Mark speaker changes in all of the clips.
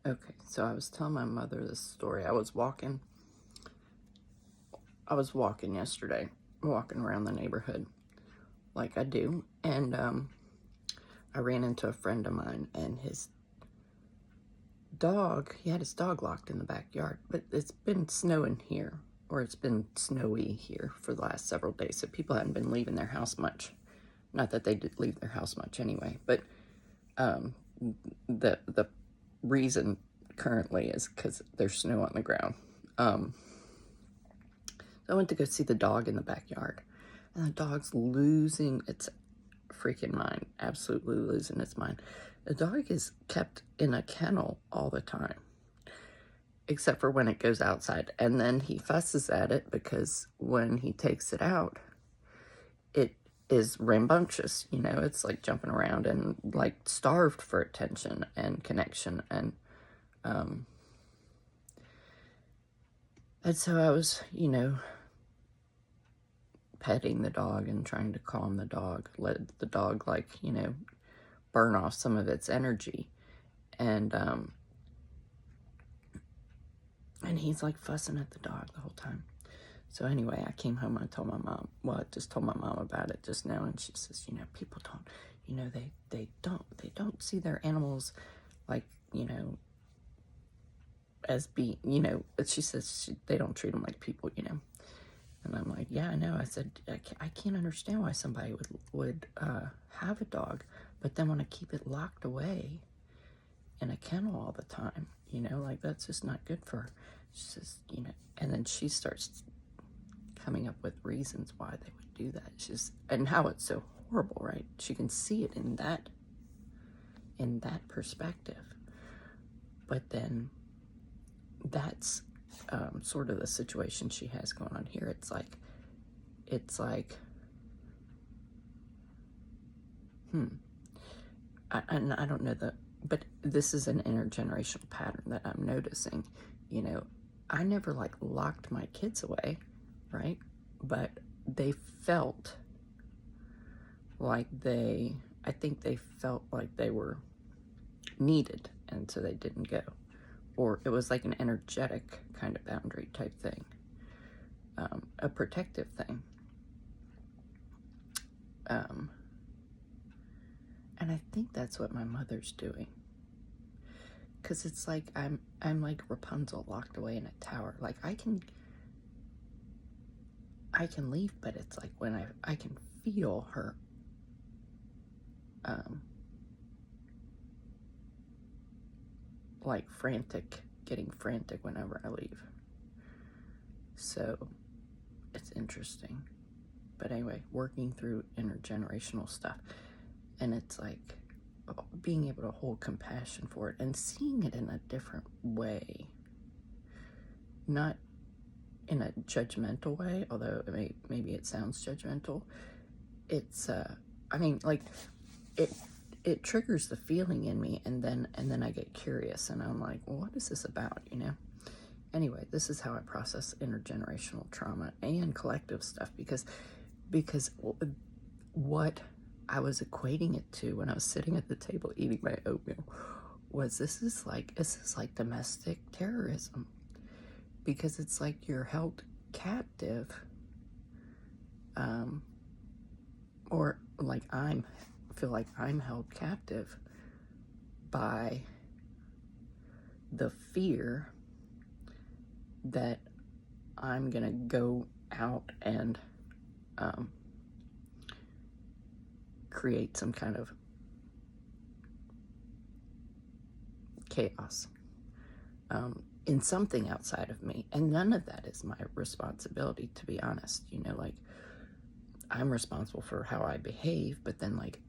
Speaker 1: Okay, so I was telling my mother this story. I was walking yesterday, walking around the neighborhood like I do, and I ran into a friend of mine and his dog. He had his dog locked in the backyard, but it's been snowing here, or it's been snowy here for the last several days, so people haven't been leaving their house much. Not that they did leave their house much anyway, but um, the reason currently is because there's snow on the ground. Um, so I went to go see the dog in the backyard, and the dog's losing its freaking mind, absolutely losing its mind. The dog is kept in a kennel all the time, except for when it goes outside, and then he fusses at it because when he takes it out, it is rambunctious, it's like jumping around and like starved for attention and connection. Um and so I was, petting the dog and trying to calm the dog, let the dog burn off some of its energy. And he's like fussing at the dog the whole time. So anyway, I came home and I told my mom. Well, I just told my mom about it just now, and she says, people don't, they don't see their animals like, as being, she says they don't treat them like people. And I'm like, yeah, I know. I said, I can't understand why somebody would have a dog, but then want to keep it locked away in a kennel all the time. Like that's just not good for her. She says, and then she starts coming up with reasons why they would do that. And how it's so horrible, right? She can see it in that perspective. But then that's sort of the situation she has going on here. It's like, I don't know but this is an intergenerational pattern that I'm noticing. I never like locked my kids away, right? But they felt like I think they felt like they were needed, and so they didn't go. Or it was like an energetic kind of boundary type thing, a protective thing. And I think that's what my mother's doing. Because it's like I'm like Rapunzel locked away in a tower. Like I can leave, but it's like when I can feel her like getting frantic whenever I leave. So it's interesting. But anyway, working through intergenerational stuff. And it's like being able to hold compassion for it and seeing it in a different way. Not in a judgmental way, although maybe it sounds judgmental. It's, it triggers the feeling in me, and then I get curious, and I'm like, well, what is this about, Anyway, this is how I process intergenerational trauma and collective stuff, because what I was equating it to when I was sitting at the table eating my oatmeal was this is like domestic terrorism, because it's like you're held captive, or like I feel like I'm held captive by the fear that I'm gonna go out and create some kind of chaos in something outside of me, and none of that is my responsibility, to be honest. Like I'm responsible for how I behave, but then like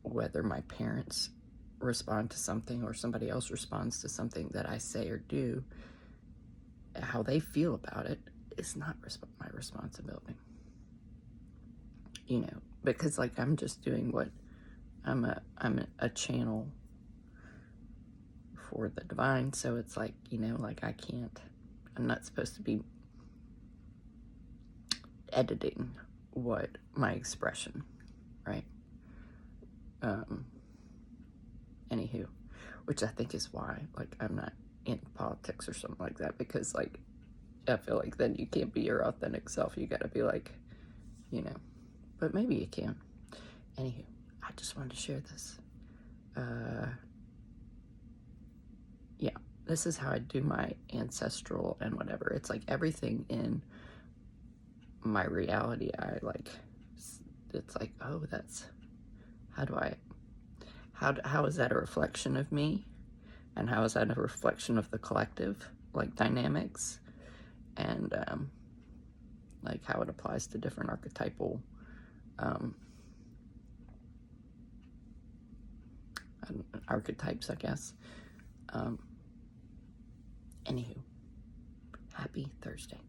Speaker 1: whether my parents respond to something or somebody else responds to something that I say or do, how they feel about it is not my responsibility. Because like I'm just doing what I'm a channel for the divine, so it's like, like I'm not supposed to be editing what my expression, right? Anywho, which I think is why, like, I'm not in politics or something like that, because, like, I feel like then you can't be your authentic self. You gotta be like, you know, but maybe you can. Anywho, I just wanted to share this. Yeah, this is how I do my ancestral and whatever. It's like everything in my reality, it's like, oh, that's, how is that a reflection of me? And how is that a reflection of the collective, like, dynamics? And, like, how it applies to different archetypal, archetypes, I guess. Anywho, happy Thursday.